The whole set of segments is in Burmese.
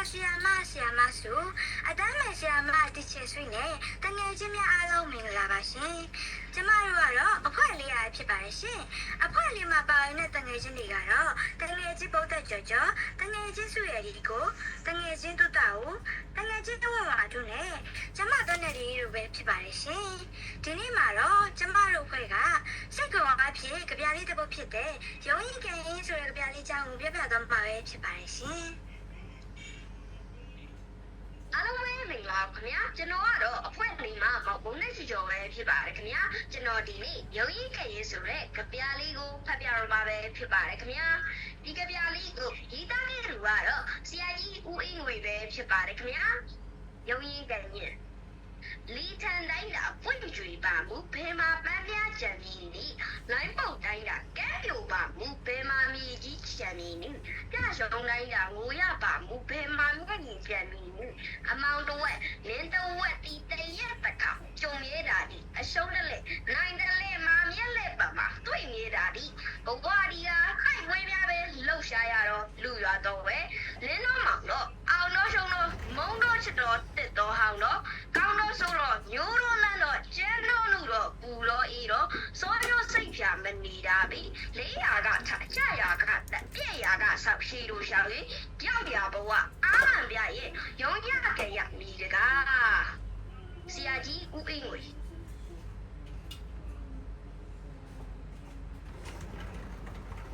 မစုအတမ်းမဲ့ဆီယာမတစ်ချက်ဆွေးနဲ့တငယ်ချင်းများအားလုံးမင်္ဂလာပါရှင်ကျမတို့ကတော့အဖွဲ့လေးရဖြစ်ပါတယ်ရှင်အဖွဲ့လေးမှာပါဝင်တဲ့တငယ်ချင်းတွေကတော့တငယ်ချင်းပုတ်သက်ကြော်ကြော်တငယ်ချင်းစုရည်ဒီကိုတငယ်ချင်းတူတာကိုတငယ်ချင်းတဝက်ပါတို့နဲ့ကျမတို့နဲ့ဒီလိုပဲဖြစ်ပါတယ်ရှင်ဒီနေ့မှာတော့ကျမတို့အဖွဲ့ကစိတ်ကောအဖြစ်ကြပြလေးတစ်ပုတ်ဖြစ်တဲ့ရုံးရင်ကရင်ဆိုတဲ့ကြပြလေးကြောင်းကိုပြပြသွားမှာပဲဖြစ်ပါတယ်ရှင်အားလုံးပဲမင်္ဂလာခင်ဗျာကျွန်တော်ကတော့အဖွဲ့လေးမှာဘုံနဲ့ချီကျော်ပဲဖြစ်ပါတယ်ခင်ဗျာကျွန်တော်ဒီနေ့ရုံးရင်ကရင်ဆိုတဲ့ကြပြလေးကိုဖတ်ပြတော့မှာပဲဖြစ်ပါတယ်ခင်ဗျာဒီကြပြလေးကိုရေးသားခဲ့သူကတော့ဆရာကြီးဦးအင်းငွေပဲဖြစ်ပါတယ်ခင်ဗျာရုံးရင်ကရင်လီထန်တိုင်းကပွင့်ကြွေပါမူဘယ်မှာပန်းပြကြံနေနေလိုင်းပုတ်တိုင်းကကဲပြိုပါမူဘယ်မှာမြေကြီးကြံနေနေပြရှုံတိုင်းကငိုရပါမူဘယ်မှာမျက်ရည်ကြံနေနေအမောင်တဝက်လင်းတဝက်တီတရက်တခါကြုံရတာဒီအရှုံးတလက်နိုင်တလက်မာမျက်လက်ပါမှာတွေ့နေတာဒီဘဝဒီကခိုက်ဝေးပြပဲလှုပ်ရှားရတော့လူရတော့ဝဲလင်းတော့မောင်တော့အောင်တော့ရှုံတော့မုံတော့ချစ်တော့တက်တော့ဟောင်းတော့ကောင်းတော့ဆိုတော့ညိုးတော့လန့်တော့ကျန်းတော့လူတော့ပူတော့အေးတော့စောရောစိတ်ဖြာမနေတာပြီ400ကထားကြရာကတက်ပြက်ရာကဆောက်ရှိလို့ရှောက်ရင်ကြောက်ရဘဝအာမန်ပြရဲ့ရုံရကြရမိတကားဆရာကြီးဦးအင်းကို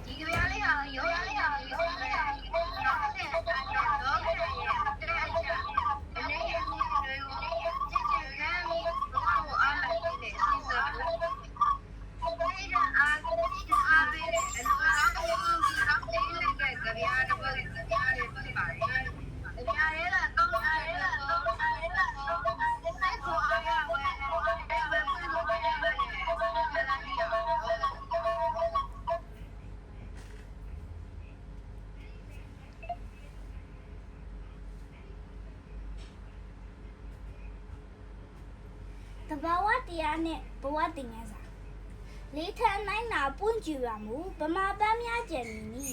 ဒီကြရလေးဟာရောရလေးဟာရောရလေးဟာတဘာဝတရားနဲ့ဘဝတင်ငန်းစာလေးထန်နိုင်နာပွင့်ကြည့်ပါမူဗမာပန်းများကျန်နေနီ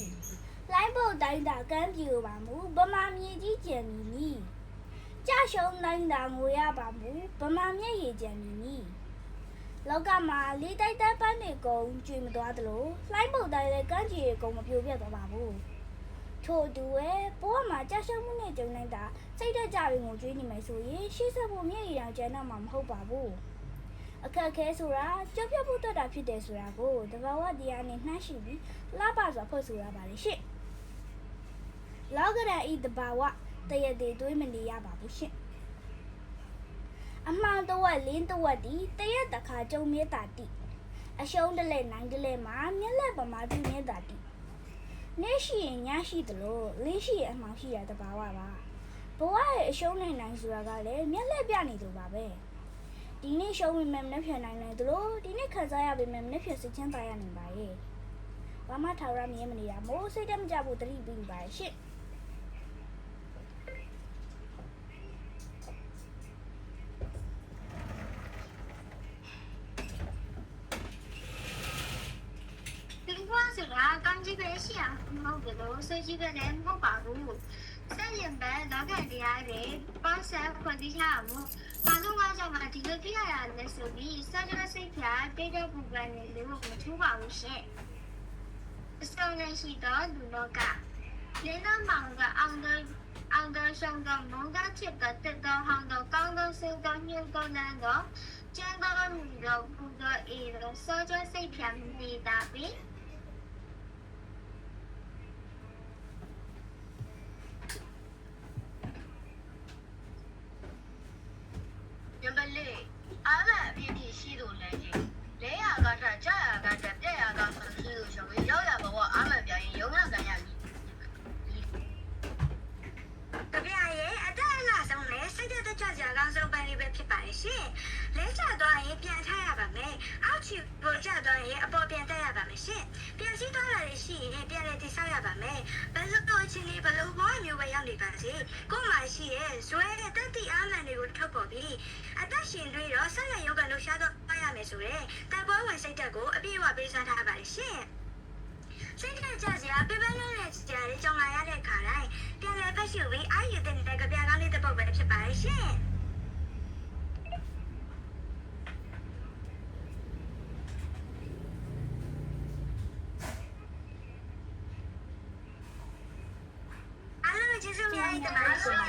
လိုင်းပုတ်တိုင်းတာကမ်းပြူပါမူဗမာမြေကြီးကျန်နေနီကြရှုံနိုင်တာငိုရပါမူဗမာမျက်ရည်ကျန်နေနီလောကမှာလေးတိုက်တိုက်ပန်းတွေကုန်ကျွေမသွားသလိုလိုင်းပုတ်တိုင်းလည်းကမ်းကြည့်ကုန်မပြိုပြတ်သွားပါဘူးထို့တူရဲ့ဘဝမှာကြရှုံမှုနဲ့ကြုံနိုင်တာစိတ်တက်ကြရင်ကိုကျွေးနေမယ်ဆိုရင်ရှေ့ဆက်ဖို့မျက်ရည်တောင်ကျန်တော့မှာမဟုတ်ပါဘူးအခက်ခဲဆိုတာကြောက်ရွံ့ဖို့တက်တာဖြစ်တယ်ဆိုတာကိုတဘာဝတရားနဲ့နှမ်းရှိပြီးလှပစွာဖွဲ့ဆိုရပါလေရှင့်လောကရန်ဤတဘာဝတရတဲ့တွေးမနေရပါဘူးရှင့်အမှန်တဝက်လင်းတဝက်ဒီတရက်တခါကြုံမြဲတာတိအရှုံးတလဲနိုင်တလဲမှာမျက်လက်ပမာပြမြဲတာတိနေရှိရင်ညရှိသလိုလင်းရှိရင်အမှောင်ရှိရတဘာဝပါဘဝရဲ့အရှုံးနိုင်ဆိုတာကလည်းမျက်လက်ပြနေသူပါပဲဒီနေ့ရှုံးဝင်မယ်မနှက်ဖြန်နိုင်တယ်သူတို့ဒီနေ့ခံစားရပေမဲ့မနှက်ဖြန်စိတ်ချမ်းသာရနိုင်ပါရဲ့ဘာမှထောက်ရမရမနေတာမိုးစိတ်တမကြဘူးတတိပြီးပါရှင့်ဆိုတာကောင်းကြီးပဲရှိအောင်မဟုတ်ဘူးလို့စိတ်ကြီးပဲလည်းမဟုတ်ပါဘူးစက်ရင်ပဲလောကတရားတွေပတ်ဆက်ခွင့်တိရမှုဘာလို့ကကြောင့်ဒီလိုပြရရလဲဆိုပြီးစကြဝဠာစိတ်ဖြာတိတ်တဲ့ပူပန်နေလို့မထူးပါဘူးရှင်အစုံနဲ့ရှိတော့လူလောကလင်းတော့မောင်ကအောင်တော့ဆောင်တော့မုန်းတော့ချစ်တော့တက်တော့ဟောင်းတော့ကောင်းတော့စိတ်တော့ညှို့တော့နန်းတော့ကျန်တော့မူတော့ပူတော့အေးတော့စကြဝဠာစိတ်ဖြာနေတာပြီညမလေးအားမအပြည့်ပြည့်ရှိလို့လဲကြီး400ကထားကြရကတက်ပြက်ရကဆိုရှိလို့ရှောင်းရောက်ရဘဝအားမပြရင်ရုံရကန်ရပြီတပြားရဲ့အတက်အလှဆုံးနဲ့စိတ်တက်ကြွကြကောင်းဆုံးပန်းလေးပဲဖြစ်ပါတယ်ရှင်လဲချသွားရင်ပြန်ထားရပါမယ်အောက်ချီပေါ်ကျသွားရင်အပေါ်ပြန်တက်ရပါမယ်ရှင်ပြန်စည်းသွားတာရှိရင်ပြန်လည်းတိဆောက်ရပါမယ်ဘယ်လိုတော့အချင်းလေးဘယ်လိုဘောမျိုးပဲရောက်နေပါစေကိုယ်မှရှိရဲ့ဇွဲတဲ့တက်တိအားမှန်တွေကိုထုတ်ပေါ်ပြီးအသက်ရှင်တွေတော့ဆက်လက်ယောဂလှူရှားတော့ရမယ်ဆိုတဲ့တိုက်ပွဲဝင်စိတ်တက်ကိုအပြည့်အဝပေးစွမ်းထားပါတယ်ရှင် စိတ်နဲ့ကြစရာပြပန်းလို့တဲ့ကြာလေးကြောင်လာရတဲ့ခါတိုင်းပြန်လည်ပတ် ရှုပြီးအာယူတဲ့ကြပြားကောင်းလေးတစ်ပုဒ်ပဲဖြစ်ပါတယ်ရှင်အားလုံးကျေးဇူးများတင်ပါတယ်ရှင်